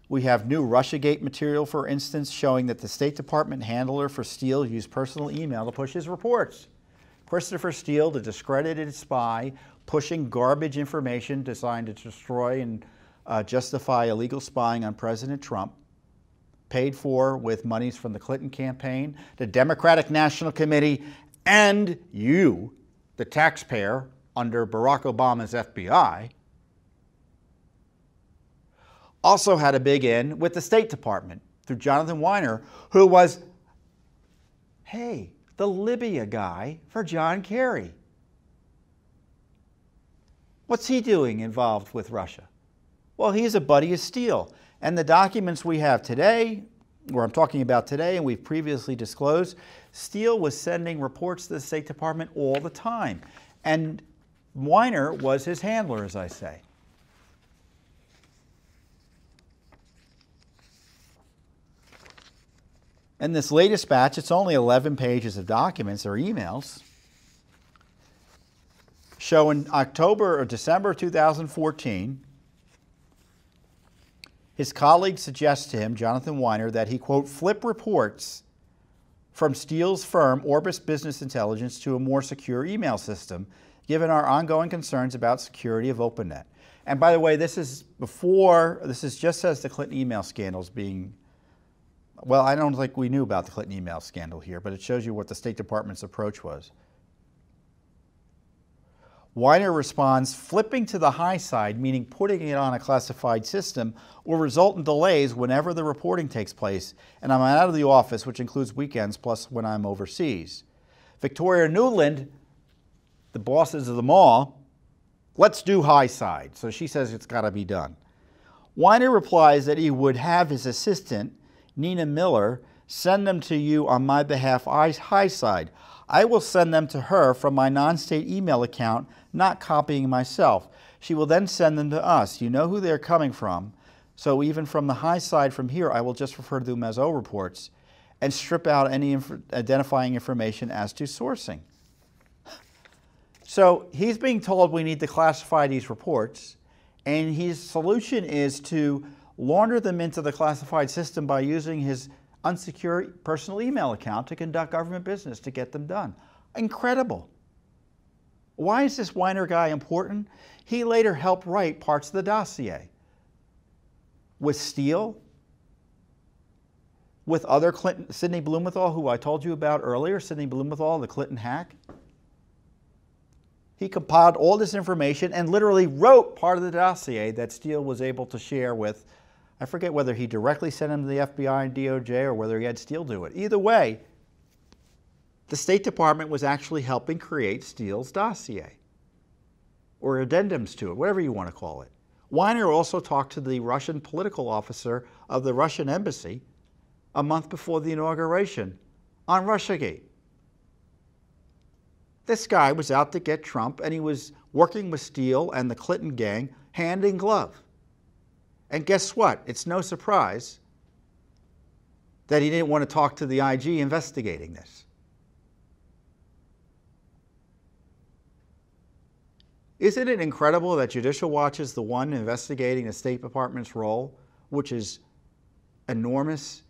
We have new Russiagate material, for instance, showing that the State Department handler for Steele used personal email to push his reports. Christopher Steele, the discredited spy, pushing garbage information designed to destroy and justify illegal spying on President Trump, paid for with monies from the Clinton campaign, the Democratic National Committee, and you, the taxpayer, under Barack Obama's FBI, also had a big in with the State Department through Jonathan Weiner, who was, hey, the Libya guy for John Kerry. What's he doing involved with Russia? Well, he's a buddy of Steele. And the documents we have today, or I'm talking about today, and we've previously disclosed, Steele was sending reports to the State Department all the time. And Weiner was his handler, as I say. In this latest batch, it's only 11 pages of documents or emails, show in October or December 2014, his colleague suggests to him, Jonathan Weiner, that he, quote, flip reports from Steele's firm, Orbis Business Intelligence, to a more secure email system, given our ongoing concerns about security of OpenNet. And by the way, this is just as the Clinton email scandals being, well, I don't think we knew about the Clinton email scandal here, but it shows you what the State Department's approach was. Weiner responds, flipping to the high side, meaning putting it on a classified system, will result in delays whenever the reporting takes place, and I'm out of the office, which includes weekends, plus when I'm overseas. Victoria Nuland, the bosses of them all, let's do high side. So she says it's got to be done. Weiner replies that he would have his assistant, Nina Miller, send them to you on my behalf high side. I will send them to her from my non-state email account, not copying myself. She will then send them to us. You know who they're coming from. So even from the high side from here, I will just refer to them as O reports and strip out any identifying information as to sourcing. So he's being told we need to classify these reports, and his solution is to launder them into the classified system by using his unsecure personal email account to conduct government business to get them done. Incredible. Why is this Weiner guy important? He later helped write parts of the dossier with Steele, with other Clinton, Sidney Blumenthal, who I told you about earlier, Sidney Blumenthal, the Clinton hack. He compiled all this information and literally wrote part of the dossier that Steele was able to share with, I forget whether he directly sent him to the FBI and DOJ or whether he had Steele do it. Either way, the State Department was actually helping create Steele's dossier, or addendums to it, whatever you want to call it. Weiner also talked to the Russian political officer of the Russian embassy a month before the inauguration on Russiagate. This guy was out to get Trump, and he was working with Steele and the Clinton gang hand in glove. And guess what? It's no surprise that he didn't want to talk to the IG investigating this. Isn't it incredible that Judicial Watch is the one investigating the State Department's role, which is enormous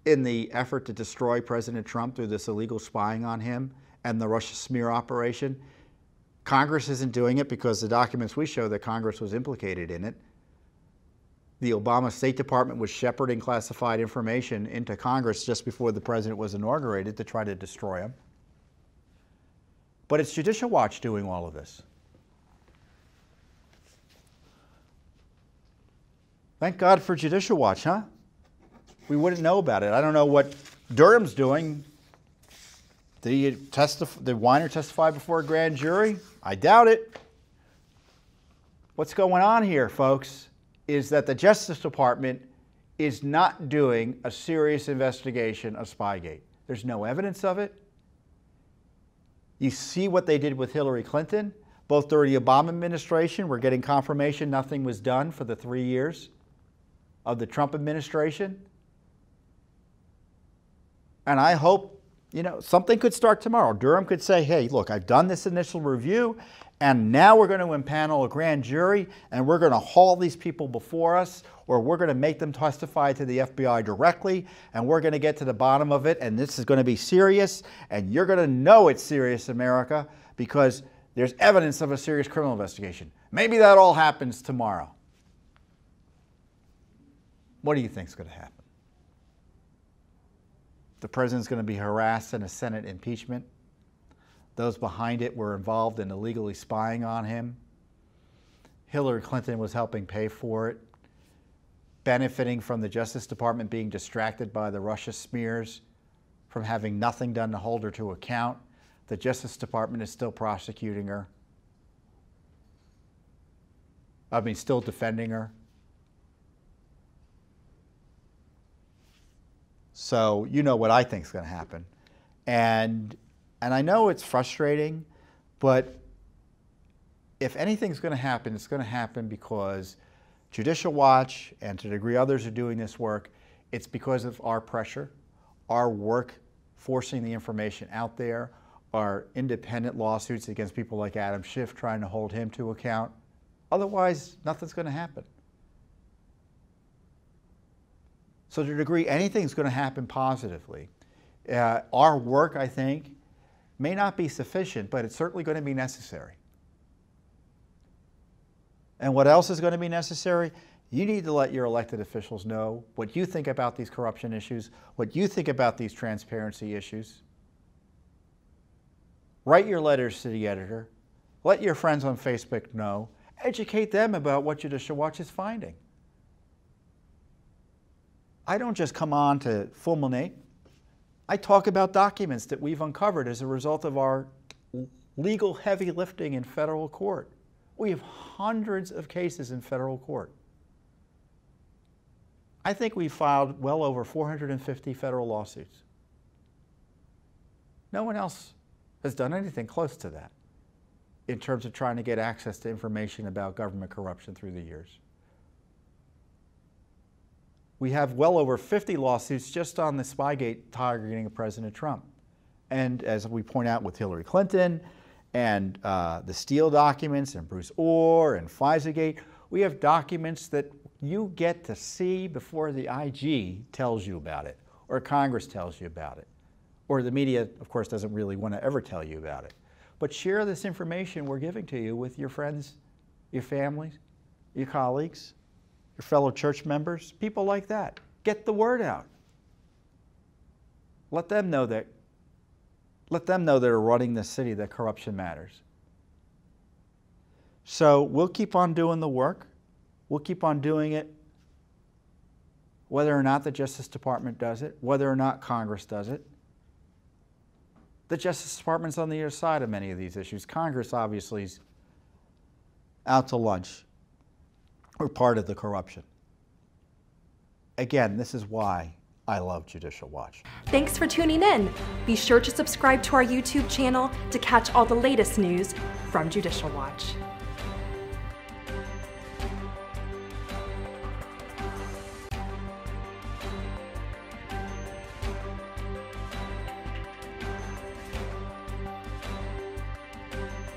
in the effort to destroy President Trump through this illegal spying on him and the Russia smear operation? Congress isn't doing it because the documents we show that Congress was implicated in it. The Obama State Department was shepherding classified information into Congress just before the president was inaugurated to try to destroy him. But it's Judicial Watch doing all of this. Thank God for Judicial Watch, huh? We wouldn't know about it. I don't know what Durham's doing. Did Weiner testify before a grand jury? I doubt it. What's going on here, folks, is that the Justice Department is not doing a serious investigation of Spygate. There's no evidence of it. You see what they did with Hillary Clinton. Both during the Obama administration, we're getting confirmation nothing was done for the 3 years of the Trump administration. And I hope, something could start tomorrow. Durham could say, hey, look, I've done this initial review, And now we're going to impanel a grand jury, and we're going to haul these people before us, or we're going to make them testify to the FBI directly, and we're going to get to the bottom of it, and this is going to be serious, and you're going to know it's serious, America, because there's evidence of a serious criminal investigation. Maybe that all happens tomorrow. What do you think is going to happen? The president's going to be harassed in a Senate impeachment. Those behind it were involved in illegally spying on him. Hillary Clinton was helping pay for it, benefiting from the Justice Department being distracted by the Russia smears, from having nothing done to hold her to account. The Justice Department is still prosecuting her. Still defending her. So you know what I think is going to happen. And I know it's frustrating, but if anything's going to happen, it's going to happen because Judicial Watch, and to the degree others are doing this work, it's because of our pressure, our work forcing the information out there, our independent lawsuits against people like Adam Schiff trying to hold him to account. Otherwise, nothing's going to happen. So to the degree anything's going to happen positively, our work, I think, may not be sufficient, but it's certainly going to be necessary. And what else is going to be necessary? You need to let your elected officials know what you think about these corruption issues, what you think about these transparency issues. Write your letters to the editor. Let your friends on Facebook know. Educate them about what Judicial Watch is finding. I don't just come on to fulminate. I talk about documents that we've uncovered as a result of our legal heavy lifting in federal court. We have hundreds of cases in federal court. I think we filed well over 450 federal lawsuits. No one else has done anything close to that in terms of trying to get access to information about government corruption through the years. We have well over 50 lawsuits just on the Spygate targeting of President Trump. And as we point out with Hillary Clinton and the Steele documents and Bruce Orr and FISA-gate, we have documents that you get to see before the IG tells you about it, or Congress tells you about it, or the media, of course, doesn't really want to ever tell you about it. But share this information we're giving to you with your friends, your families, your colleagues, your fellow church members, people like that. Get the word out. Let them know that are running this city that corruption matters. So we'll keep on doing the work. We'll keep on doing it whether or not the Justice Department does it, whether or not Congress does it. The Justice Department's on the other side of many of these issues. Congress obviously is out to lunch. We're part of the corruption. Again, this is why I love Judicial Watch. Thanks for tuning in. Be sure to subscribe to our YouTube channel to catch all the latest news from Judicial Watch.